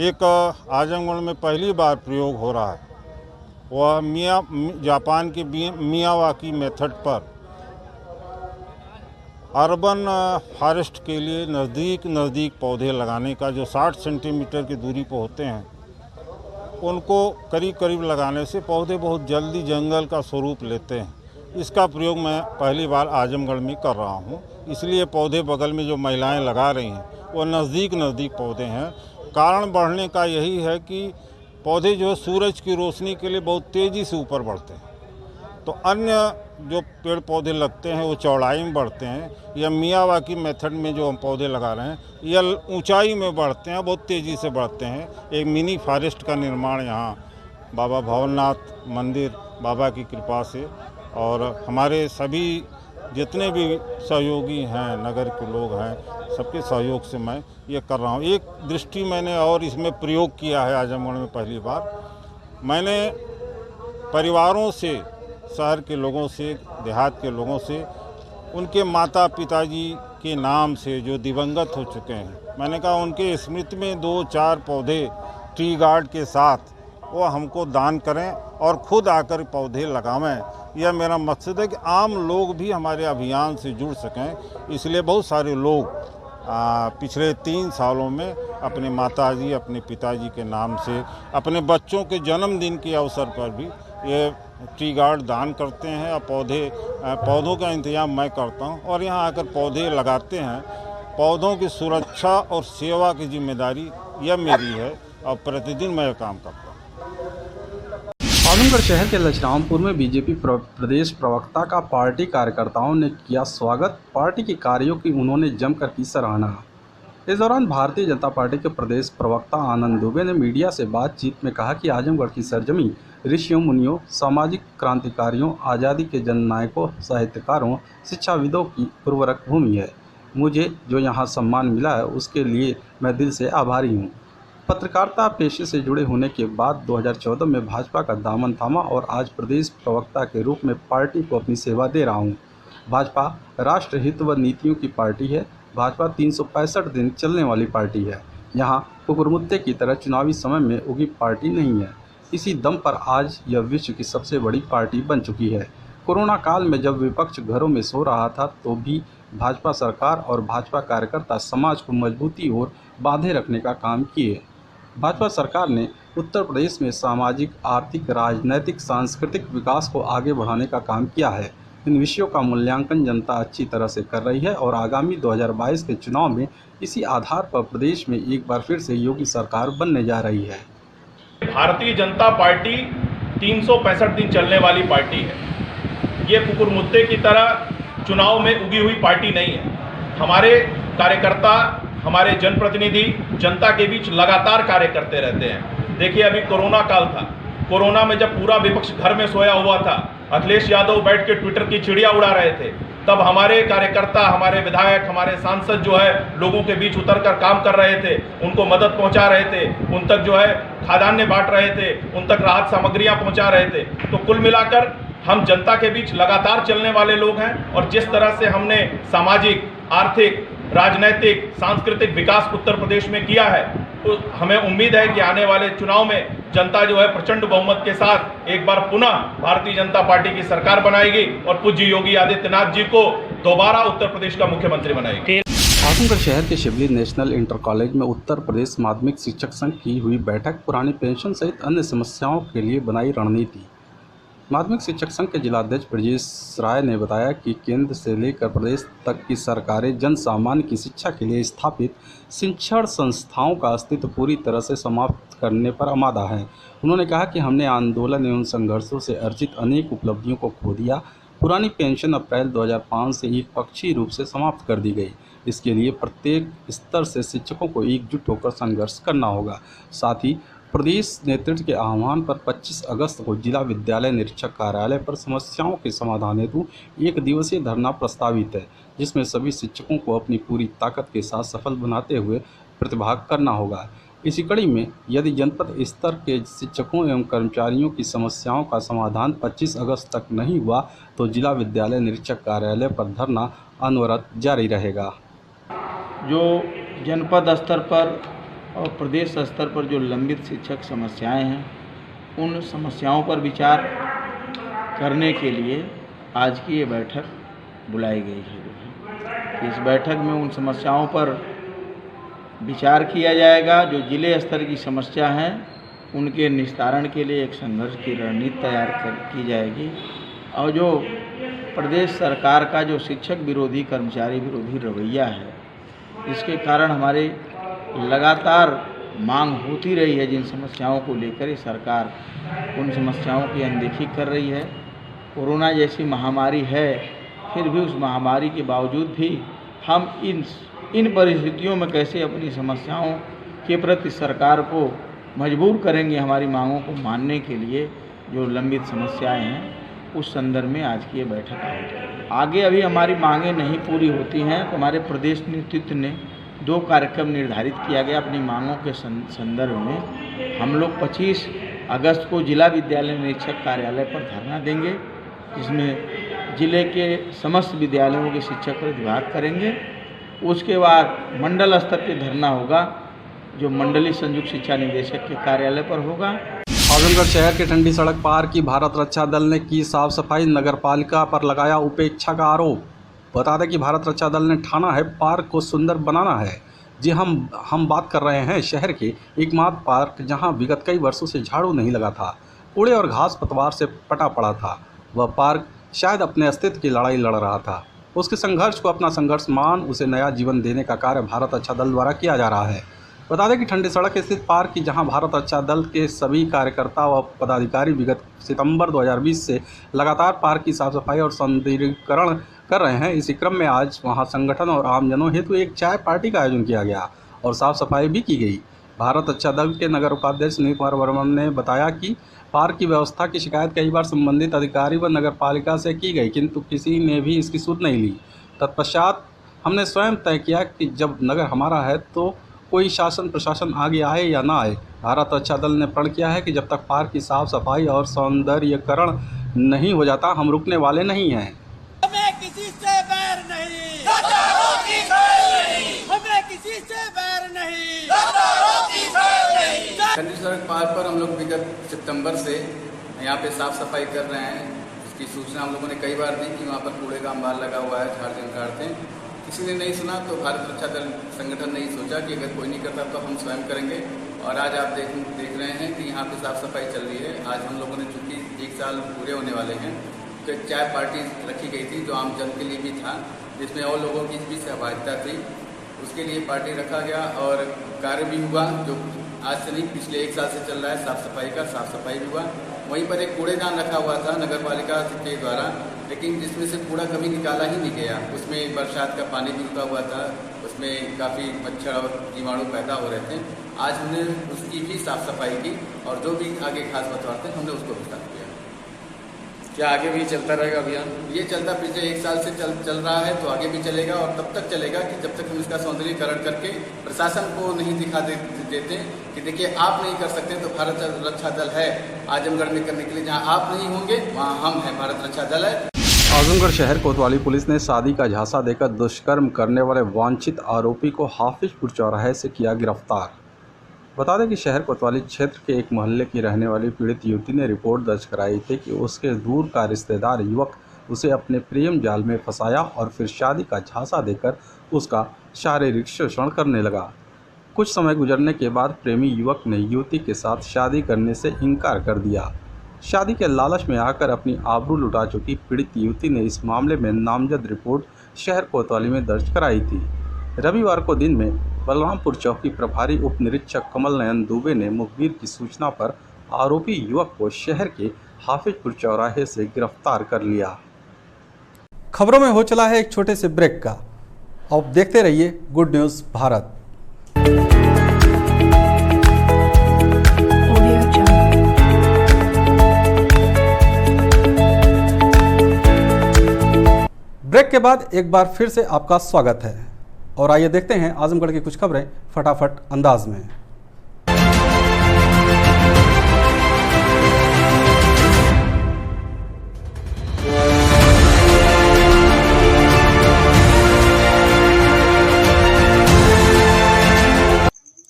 एक आजमगढ़ में पहली बार प्रयोग हो रहा है, वह जापान के मियावाकी मेथड पर अर्बन फॉरेस्ट के लिए नज़दीक पौधे लगाने का, जो 60 सेंटीमीटर की दूरी पर होते हैं उनको करीब लगाने से पौधे बहुत जल्दी जंगल का स्वरूप लेते हैं। इसका प्रयोग मैं पहली बार आजमगढ़ में कर रहा हूं। इसलिए पौधे बगल में जो महिलाएं लगा रही हैं वो नज़दीक पौधे हैं। कारण बढ़ने का यही है कि पौधे जो सूरज की रोशनी के लिए बहुत तेज़ी से ऊपर बढ़ते हैं, तो अन्य जो पेड़ पौधे लगते हैं वो चौड़ाई में बढ़ते हैं। या मियावाकी मेथड में जो हम पौधे लगा रहे हैं या ऊंचाई में बढ़ते हैं, बहुत तेज़ी से बढ़ते हैं। एक मिनी फॉरेस्ट का निर्माण यहाँ बाबा भवननाथ मंदिर बाबा की कृपा से और हमारे सभी जितने भी सहयोगी हैं, नगर के लोग हैं, सबके सहयोग से मैं ये कर रहा हूँ। एक दृष्टि मैंने और इसमें प्रयोग किया है आजमगढ़ में पहली बार। मैंने परिवारों से, शहर के लोगों से, देहात के लोगों से, उनके माता पिताजी के नाम से जो दिवंगत हो चुके हैं, मैंने कहा उनके स्मृति में 2-4 पौधे ट्री गार्ड के साथ वो हमको दान करें और खुद आकर पौधे लगावें। यह मेरा मकसद है कि आम लोग भी हमारे अभियान से जुड़ सकें। इसलिए बहुत सारे लोग पिछले 3 सालों में अपने माताजी, अपने पिताजी के नाम से, अपने बच्चों के जन्मदिन के अवसर पर भी ये ट्री गार्ड दान करते हैं और पौधों का इंतजाम मैं करता हूं और यहाँ आकर पौधे लगाते हैं। पौधों की सुरक्षा और सेवा की जिम्मेदारी यह मेरी है और प्रतिदिन मैं यह काम करता हूँ। आजमगढ़ शहर के लछरामपुर में बीजेपी प्रदेश प्रवक्ता का पार्टी कार्यकर्ताओं ने किया स्वागत। पार्टी के कार्यों की उन्होंने जमकर की सराहना। इस दौरान भारतीय जनता पार्टी के प्रदेश प्रवक्ता आनंद दुबे ने मीडिया से बातचीत में कहा कि आजमगढ़ की सरजमी ऋषियों मुनियों, सामाजिक क्रांतिकारियों, आज़ादी के जननायकों, साहित्यकारों, शिक्षाविदों की उर्वरक भूमि है। मुझे जो यहाँ सम्मान मिला है उसके लिए मैं दिल से आभारी हूँ। पत्रकारिता पेशे से जुड़े होने के बाद 2014 में भाजपा का दामन थामा और आज प्रदेश प्रवक्ता के रूप में पार्टी को अपनी सेवा दे रहा हूँ। भाजपा राष्ट्रहित व नीतियों की पार्टी है। भाजपा 365 दिन चलने वाली पार्टी है। यहाँ कुकुरमुत्ते की तरह चुनावी समय में उगी पार्टी नहीं है। इसी दम पर आज यह विश्व की सबसे बड़ी पार्टी बन चुकी है। कोरोना काल में जब विपक्ष घरों में सो रहा था तो भी भाजपा सरकार और भाजपा कार्यकर्ता समाज को मजबूती और बांधे रखने का काम किए। भाजपा सरकार ने उत्तर प्रदेश में सामाजिक, आर्थिक, राजनैतिक, सांस्कृतिक विकास को आगे बढ़ाने का काम किया है। इन विषयों का मूल्यांकन जनता अच्छी तरह से कर रही है और आगामी 2022 के चुनाव में इसी आधार पर प्रदेश में एक बार फिर से योगी सरकार बनने जा रही है। भारतीय जनता पार्टी 365 दिन चलने वाली पार्टी है। ये कुकुरमुत्ते की तरह चुनाव में उगी हुई पार्टी नहीं है। हमारे कार्यकर्ता, हमारे जनप्रतिनिधि जनता के बीच लगातार कार्य करते रहते हैं। देखिए, अभी कोरोना काल था। कोरोना में जब पूरा विपक्ष घर में सोया हुआ था, अखिलेश यादव बैठ के ट्विटर की चिड़िया उड़ा रहे थे, तब हमारे कार्यकर्ता, हमारे विधायक, हमारे सांसद जो है लोगों के बीच उतरकर काम कर रहे थे, उनको मदद पहुंचा रहे थे, उन तक जो है खाद्यान्न बांट रहे थे, उन तक राहत सामग्रियां पहुंचा रहे थे। तो कुल मिलाकर हम जनता के बीच लगातार चलने वाले लोग हैं और जिस तरह से हमने सामाजिक, आर्थिक, राजनैतिक, सांस्कृतिक विकास उत्तर प्रदेश में किया है, तो हमें उम्मीद है कि आने वाले चुनाव में जनता जो है प्रचंड बहुमत के साथ एक बार पुनः भारतीय जनता पार्टी की सरकार बनाएगी और पूज्य योगी आदित्यनाथ जी को दोबारा उत्तर प्रदेश का मुख्यमंत्री बनाएगी। आजमगढ़ शहर के शिवली नेशनल इंटर कॉलेज में उत्तर प्रदेश माध्यमिक शिक्षक संघ की हुई बैठक। पुरानी पेंशन सहित अन्य समस्याओं के लिए बनाई रणनीति। माध्यमिक शिक्षक संघ के जिलाध्यक्ष ब्रजेश राय ने बताया कि केंद्र से लेकर प्रदेश तक की सरकारें जन सामान्य की शिक्षा के लिए स्थापित शिक्षण संस्थाओं का अस्तित्व पूरी तरह से समाप्त करने पर आमादा है। उन्होंने कहा कि हमने आंदोलन एवं संघर्षों से अर्जित अनेक उपलब्धियों को खो दिया। पुरानी पेंशन अप्रैल 2005 से एक पक्षीय रूप से समाप्त कर दी गई। इसके लिए प्रत्येक स्तर से शिक्षकों को एकजुट होकर संघर्ष करना होगा। साथ ही प्रदेश नेतृत्व के आह्वान पर 25 अगस्त को जिला विद्यालय निरीक्षक कार्यालय पर समस्याओं के समाधान हेतु 1 दिवसीय धरना प्रस्तावित है, जिसमें सभी शिक्षकों को अपनी पूरी ताकत के साथ सफल बनाते हुए प्रतिभाग करना होगा। इसी कड़ी में यदि जनपद स्तर के शिक्षकों एवं कर्मचारियों की समस्याओं का समाधान 25 अगस्त तक नहीं हुआ तो जिला विद्यालय निरीक्षक कार्यालय पर धरना अनवरत जारी रहेगा। जो जनपद स्तर पर और प्रदेश स्तर पर जो लंबित शिक्षक समस्याएं हैं, उन समस्याओं पर विचार करने के लिए आज की ये बैठक बुलाई गई है। इस बैठक में उन समस्याओं पर विचार किया जाएगा। जो जिले स्तर की समस्या हैं उनके निस्तारण के लिए एक संघर्ष की रणनीति तैयार की जाएगी और जो प्रदेश सरकार का जो शिक्षक विरोधी कर्मचारी विरोधी रवैया है, इसके कारण हमारे लगातार मांग होती रही है। जिन समस्याओं को लेकर ही सरकार उन समस्याओं की अनदेखी कर रही है। कोरोना जैसी महामारी है, फिर भी उस महामारी के बावजूद भी हम इन परिस्थितियों में कैसे अपनी समस्याओं के प्रति सरकार को मजबूर करेंगे हमारी मांगों को मानने के लिए। जो लंबित समस्याएं हैं उस संदर्भ में आज की ये बैठक आयोजित। आगे अभी हमारी मांगें नहीं पूरी होती हैं तो हमारे प्रदेश नेतृत्व ने 2 कार्यक्रम निर्धारित किया गया अपनी मांगों के संदर्भ में। हम लोग 25 अगस्त को जिला विद्यालय निरीक्षक कार्यालय पर धरना देंगे, जिसमें जिले के समस्त विद्यालयों के शिक्षक प्रतिभाग करेंगे। उसके बाद मंडल स्तर पे धरना होगा, जो मंडलीय संयुक्त शिक्षा निदेशक के कार्यालय पर होगा। आजमगढ़ शहर के ठंडी सड़क पार की भारत रक्षा दल ने की साफ सफाई, नगरपालिका पर लगाया उपेक्षा का आरोप। बता दें कि भारत रक्षा दल ने ठाना है पार्क को सुंदर बनाना है। जी हम बात कर रहे हैं शहर के एकमात्र पार्क जहां विगत कई वर्षों से झाड़ू नहीं लगा था, कूड़े और घास पतवार से पटा पड़ा था। वह पार्क शायद अपने अस्तित्व की लड़ाई लड़ रहा था। उसके संघर्ष को अपना संघर्ष मान उसे नया जीवन देने का कार्य भारत रक्षा दल द्वारा किया जा रहा है। बता दें कि ठंडी सड़क स्थित पार्क की जहां भारत रक्षा दल के सभी कार्यकर्ता व पदाधिकारी विगत सितंबर 2020 से लगातार पार्क की साफ सफाई और सौंदर्यीकरण कर रहे हैं। इसी क्रम में आज वहां संगठन और आमजनों हेतु एक चाय पार्टी का आयोजन किया गया और साफ सफाई भी की गई। भारत रक्षा दल के नगर उपाध्यक्ष नील कुमार वर्मा ने बताया कि पार्क की व्यवस्था की शिकायत कई बार संबंधित अधिकारी व नगर पालिका से की गई, किंतु किसी ने भी इसकी सुध नहीं ली। तत्पश्चात हमने स्वयं तय किया कि जब नगर हमारा है तो कोई शासन प्रशासन आगे आए या ना आए, भारत रक्षा दल ने प्रण किया है कि जब तक पार्क की साफ सफाई और सौंदर्यीकरण नहीं हो जाता हम रुकने वाले नहीं हैं। हमें किसी से बैर नहीं, गद्दारों की खैर नहीं, हमें किसी से बैर नहीं, गद्दारों की खैर नहीं। ठंडी सड़क पार्क पर हम लोग विगत सितंबर से यहाँ पे साफ सफाई कर रहे हैं। इसकी सूचना हम लोगों ने कई बार दी कि वहाँ पर कूड़े का अंबार लगा हुआ है, झाड़ झंकाड़ते हैं। किसी ने नहीं सुना तो भारत रक्षा दल संगठन ने सोचा कि अगर कोई नहीं करता तो हम स्वयं करेंगे। और आज आप देख रहे हैं कि यहाँ पे साफ सफाई चल रही है। आज हम लोगों ने चूँकि 1 साल पूरे होने वाले हैं तो एक चाय पार्टी रखी गई थी जो आम जन के लिए भी था, जिसमें और लोगों की भी सहभागिता थी। उसके लिए पार्टी रखा गया और कार्य भी हुआ, जो आज से नहीं पिछले 1 साल से चल रहा है साफ सफाई का। साफ सफाई भी हुआ। वहीं पर एक कूड़ेदान रखा हुआ था नगर पालिका के द्वारा, लेकिन जिसमें से कूड़ा कभी निकाला ही नहीं गया। उसमें बरसात का पानी भी रुका हुआ था, उसमें काफ़ी मच्छर और जीवाणु पैदा हो रहे थे। आज हमने उसकी भी साफ सफाई की और जो भी आगे घास पतवार थे हमने उसको भी साफ किया। क्या आगे भी चलता रहेगा अभियान? ये चलता पिछले 1 साल से चल रहा है, तो आगे भी चलेगा और तब तक चलेगा कि जब तक हम इसका सौंदर्यीकरण करके प्रशासन को नहीं दिखा देते कि देखिए आप नहीं कर सकते तो भारत रक्षा दल है आजमगढ़ में करने के लिए। जहाँ आप नहीं होंगे वहाँ हम हैं, भारत रक्षा दल है। आजमगढ़ शहर कोतवाली पुलिस ने शादी का झांसा देकर दुष्कर्म करने वाले वांछित आरोपी को हाफिजपुर चौराहे से किया गिरफ्तार। बता दें कि शहर कोतवाली क्षेत्र के एक मोहल्ले की रहने वाली पीड़ित युवती ने रिपोर्ट दर्ज कराई थी कि उसके दूर का रिश्तेदार युवक उसे अपने प्रेम जाल में फंसाया और फिर शादी का झांसा देकर उसका शारीरिक शोषण करने लगा। कुछ समय गुजरने के बाद प्रेमी युवक ने युवती के साथ शादी करने से इनकार कर दिया। शादी के लालच में आकर अपनी आबरू लुटा चुकी पीड़ित युवती ने इस मामले में नामजद रिपोर्ट शहर कोतवाली में दर्ज कराई थी। रविवार को दिन में बलरामपुर चौकी प्रभारी उप निरीक्षक कमल नयन दुबे ने मुखबिर की सूचना पर आरोपी युवक को शहर के हाफिजपुर चौराहे से गिरफ्तार कर लिया। खबरों में हो चला है एक छोटे से ब्रेक का। अब देखते रहिए गुड न्यूज़ भारत। ब्रेक के बाद एक बार फिर से आपका स्वागत है और आइए देखते हैं आजमगढ़ की कुछ खबरें फटाफट अंदाज में।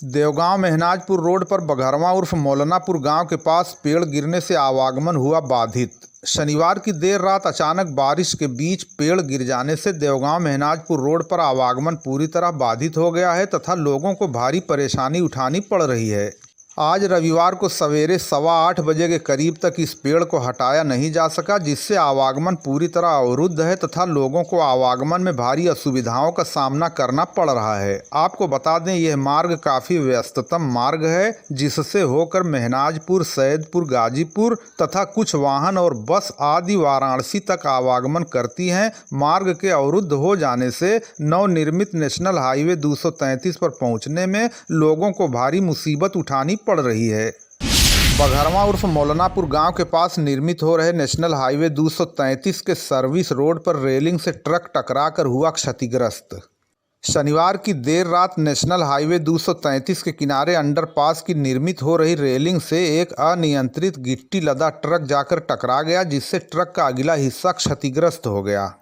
देवगांव मेहनाजपुर रोड पर बघरवा उर्फ मौलानापुर गांव के पास पेड़ गिरने से आवागमन हुआ बाधित। शनिवार की देर रात अचानक बारिश के बीच पेड़ गिर जाने से देवगांव मेहनाजपुर रोड पर आवागमन पूरी तरह बाधित हो गया है तथा लोगों को भारी परेशानी उठानी पड़ रही है। आज रविवार को सवेरे 8:15 बजे के करीब तक इस पेड़ को हटाया नहीं जा सका, जिससे आवागमन पूरी तरह अवरुद्ध है तथा लोगों को आवागमन में भारी असुविधाओं का सामना करना पड़ रहा है। आपको बता दें, यह मार्ग काफ़ी व्यस्ततम मार्ग है, जिससे होकर मेहनाजपुर, सैदपुर, गाजीपुर तथा कुछ वाहन और बस आदि वाराणसी तक आवागमन करती हैं। मार्ग के अवरुद्ध हो जाने से नवनिर्मित नेशनल हाईवे 233 पर पहुंचने में लोगों को भारी मुसीबत उठानी पड़ रही है। बघरवा उर्फ मौलानापुर गांव के पास निर्मित हो रहे नेशनल हाईवे 233 के सर्विस रोड पर रेलिंग से ट्रक टकराकर हुआ क्षतिग्रस्त। शनिवार की देर रात नेशनल हाईवे 233 के किनारे अंडरपास की निर्मित हो रही रेलिंग से एक अनियंत्रित गिट्टी लदा ट्रक जाकर टकरा गया, जिससे ट्रक का अगला हिस्सा क्षतिग्रस्त हो गया।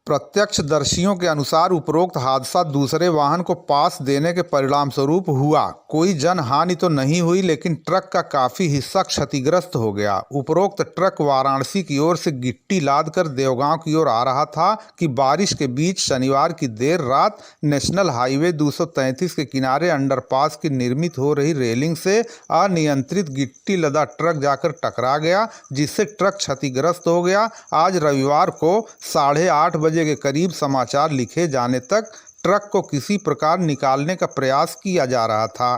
प्रत्यक्षदर्शियों के अनुसार उपरोक्त हादसा दूसरे वाहन को पास देने के परिणाम स्वरूप हुआ। कोई जनहानि तो नहीं हुई, लेकिन ट्रक का काफ़ी हिस्सा क्षतिग्रस्त हो गया। उपरोक्त ट्रक वाराणसी की ओर से गिट्टी लादकर देवगांव की ओर आ रहा था कि बारिश के बीच शनिवार की देर रात नेशनल हाईवे 233 के किनारे अंडरपास की निर्मित हो रही रेलिंग से अनियंत्रित गिट्टी लदा ट्रक जाकर टकरा गया, जिससे ट्रक क्षतिग्रस्त हो गया। आज रविवार को 8:30 बजे के करीब समाचार लिखे जाने तक ट्रक को किसी प्रकार निकालने का प्रयास किया जा रहा था।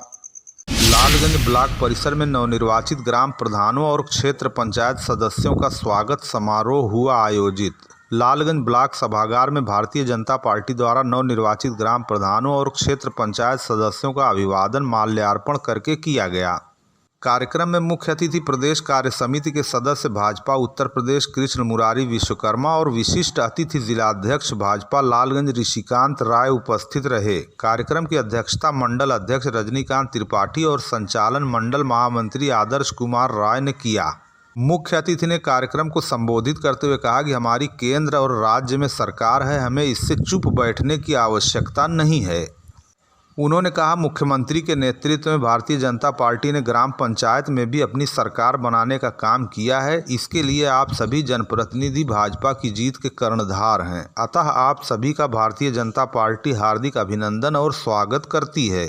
लालगंज ब्लॉक परिसर में नवनिर्वाचित ग्राम प्रधानों और क्षेत्र पंचायत सदस्यों का स्वागत समारोह हुआ आयोजित। लालगंज ब्लॉक सभागार में भारतीय जनता पार्टी द्वारा नवनिर्वाचित ग्राम प्रधानों और क्षेत्र पंचायत सदस्यों का अभिवादन माल्यार्पण करके किया गया। कार्यक्रम में मुख्य अतिथि प्रदेश कार्य समिति के सदस्य भाजपा उत्तर प्रदेश कृष्ण मुरारी विश्वकर्मा और विशिष्ट अतिथि जिलाध्यक्ष भाजपा लालगंज ऋषिकांत राय उपस्थित रहे। कार्यक्रम की अध्यक्षता मंडल अध्यक्ष रजनीकांत त्रिपाठी और संचालन मंडल महामंत्री आदर्श कुमार राय ने किया। मुख्य अतिथि ने कार्यक्रम को संबोधित करते हुए कहा कि हमारी केंद्र और राज्य में सरकार है, हमें इससे चुप बैठने की आवश्यकता नहीं है। उन्होंने कहा, मुख्यमंत्री के नेतृत्व में भारतीय जनता पार्टी ने ग्राम पंचायत में भी अपनी सरकार बनाने का काम किया है। इसके लिए आप सभी जनप्रतिनिधि भाजपा की जीत के कर्णधार हैं। अतः आप सभी का भारतीय जनता पार्टी हार्दिक अभिनंदन और स्वागत करती है।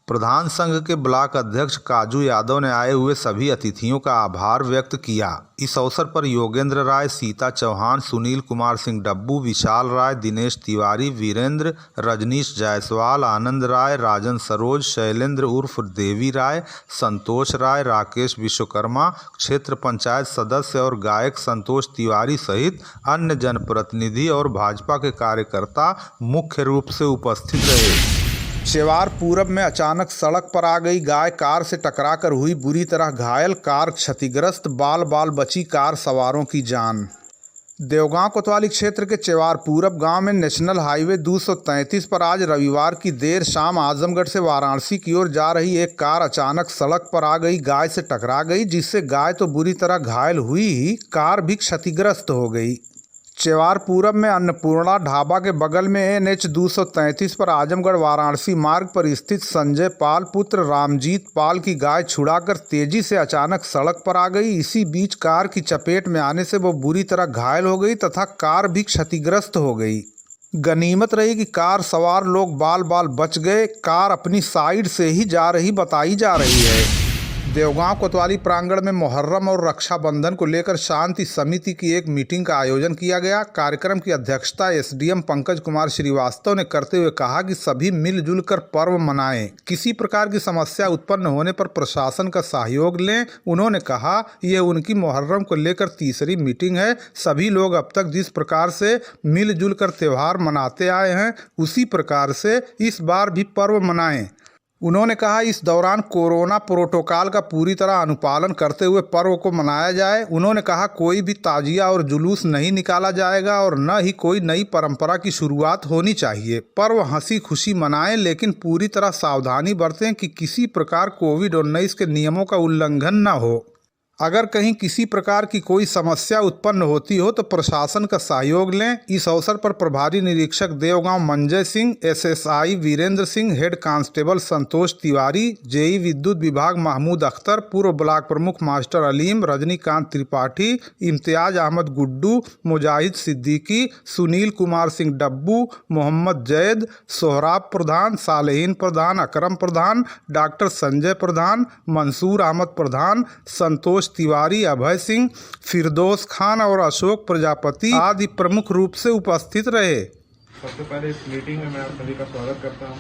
प्रधान संघ के ब्लॉक अध्यक्ष काजू यादव ने आए हुए सभी अतिथियों का आभार व्यक्त किया। इस अवसर पर योगेंद्र राय, सीता चौहान, सुनील कुमार सिंह डब्बू, विशाल राय, दिनेश तिवारी, वीरेंद्र, रजनीश जायसवाल, आनंद राय, राजन सरोज, शैलेंद्र उर्फ देवी राय, संतोष राय, राकेश विश्वकर्मा, क्षेत्र पंचायत सदस्य और गायक संतोष तिवारी सहित अन्य जनप्रतिनिधि और भाजपा के कार्यकर्ता मुख्य रूप से उपस्थित रहे। चेवार पूरब में अचानक सड़क पर आ गई गाय कार से टकराकर हुई बुरी तरह घायल, कार क्षतिग्रस्त, बाल बाल बची कार सवारों की जान। देवगांव कोतवाली क्षेत्र के चेवार पूरब गांव में नेशनल हाईवे 233 पर आज रविवार की देर शाम आजमगढ़ से वाराणसी की ओर जा रही एक कार अचानक सड़क पर आ गई गाय से टकरा गई, जिससे गाय तो बुरी तरह घायल हुई ही, कार भी क्षतिग्रस्त हो गई। चेवार पूरब में अन्नपूर्णा ढाबा के बगल में NH 233 पर आजमगढ़ वाराणसी मार्ग पर स्थित संजय पाल पुत्र रामजीत पाल की गाय छुड़ाकर तेजी से अचानक सड़क पर आ गई। इसी बीच कार की चपेट में आने से वो बुरी तरह घायल हो गई तथा कार भी क्षतिग्रस्त हो गई। गनीमत रही कि कार सवार लोग बाल बाल बच गए। कार अपनी साइड से ही जा रही बताई जा रही है। देवगांव कोतवाली प्रांगण में मुहर्रम और रक्षाबंधन को लेकर शांति समिति की एक मीटिंग का आयोजन किया गया। कार्यक्रम की अध्यक्षता एसडीएम पंकज कुमार श्रीवास्तव ने करते हुए कहा कि सभी मिलजुल कर पर्व मनाएं, किसी प्रकार की समस्या उत्पन्न होने पर प्रशासन का सहयोग लें। उन्होंने कहा यह उनकी मुहर्रम को लेकर तीसरी मीटिंग है। सभी लोग अब तक जिस प्रकार से मिलजुल कर त्यौहार मनाते आए हैं उसी प्रकार से इस बार भी पर्व मनाएं। उन्होंने कहा इस दौरान कोरोना प्रोटोकॉल का पूरी तरह अनुपालन करते हुए पर्व को मनाया जाए। उन्होंने कहा कोई भी ताजिया और जुलूस नहीं निकाला जाएगा और न ही कोई नई परंपरा की शुरुआत होनी चाहिए। पर्व हंसी खुशी मनाएं, लेकिन पूरी तरह सावधानी बरतें कि किसी प्रकार कोविड-19 के नियमों का उल्लंघन न हो। अगर कहीं किसी प्रकार की कोई समस्या उत्पन्न होती हो तो प्रशासन का सहयोग लें। इस अवसर पर प्रभारी निरीक्षक Deogaon Manjay Singh, SSI Virendra Singh, head constable Santosh Tiwari, JE विद्युत विभाग महमूद अख्तर, पूर्व ब्लॉक प्रमुख मास्टर अलीम, रजनीकांत त्रिपाठी, इम्तियाज अहमद गुड्डू, मुजाहिद सिद्दीकी, सुनील कुमार सिंह डब्बू, मोहम्मद जैद, सोहराब प्रधान, सालेहीन प्रधान, अकरम प्रधान, डॉक्टर संजय प्रधान, मंसूर अहमद प्रधान, संतोष तिवारी, अभय सिंह, फिरदौस खान और अशोक प्रजापति आदि प्रमुख रूप से उपस्थित रहे। सबसे पहले इस मीटिंग में मैं आप सभी का स्वागत करता हूं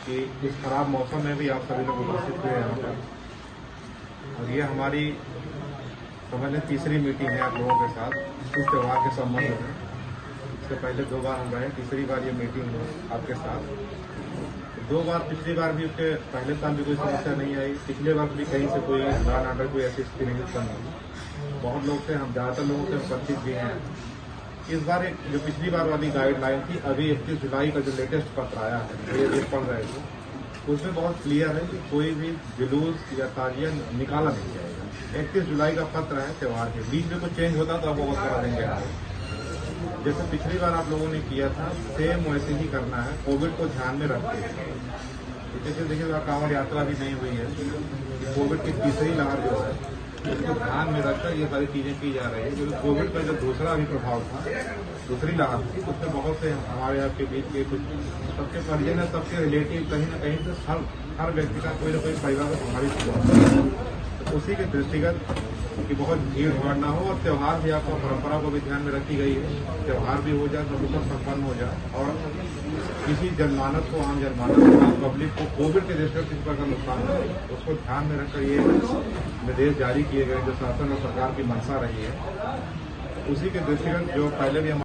कि इस खराब मौसम में भी आप सभी लोग उपस्थित हुए यहाँ पर। और ये हमारी समझ लें तीसरी मीटिंग है आप लोगों के साथ इस त्यौहार के संबंध में। इससे पहले 2 बार हम रहे, तीसरी बार ये मीटिंग है आपके साथ। 2 बार, पिछली बार भी, उसके पहले साल भी कोई समस्या नहीं आई। पिछले बार भी कहीं से कोई लॉ एंड ऑर्डर कोई ऐसी स्थिति नहीं उत्पन्न हुई। बहुत लोग से, हम ज़्यादातर लोगों से परिचित भी हैं। इस बार एक जो पिछली बार वाली गाइडलाइन थी, अभी 31 जुलाई का जो लेटेस्ट पत्र आया है ये पढ़ रहे थे, उसमें बहुत क्लियर है कि कोई भी जुलूस या ताजिया निकाला नहीं जाएगा। 31 जुलाई का पत्र है त्यौहार के। बीच में कुछ चेंज होता तो आपको वो करा देंगे। जैसे पिछली बार आप लोगों ने किया था सेम वैसे ही करना है, कोविड को ध्यान में रखते हैं। जैसे देखिए कांवड़ यात्रा भी नहीं हुई है, कोविड की तीसरी लहर जो है उसको ध्यान में रखकर ये सारी चीज़ें की जा रही है। क्योंकि कोविड का जो दूसरा भी प्रभाव था, दूसरी लहर थी, उसमें बहुत से हमारे आपके बीच के कुछ सबके परिजन है, सबके रिलेटिव कहीं ना कहीं से हर व्यक्ति का कोई ना कोई परिवार को बीमारी, तो उसी के दृष्टिगत कि बहुत भीड़ भाड़ ना हो और त्यौहार भी आपको परंपरा को भी ध्यान में रखी गई है। त्यौहार भी हो जाए, सब कुछ संपन्न हो जाए और किसी जनमानस को, आम जनमानस को, पब्लिक को कोविड के दृष्टि किस प्रकार नुकसान हो उसको ध्यान में रखकर ये निर्देश जारी किए गए जो शासन और सरकार की मंशा रही है। उसी के दृष्टिगत जो पहले भी हमारे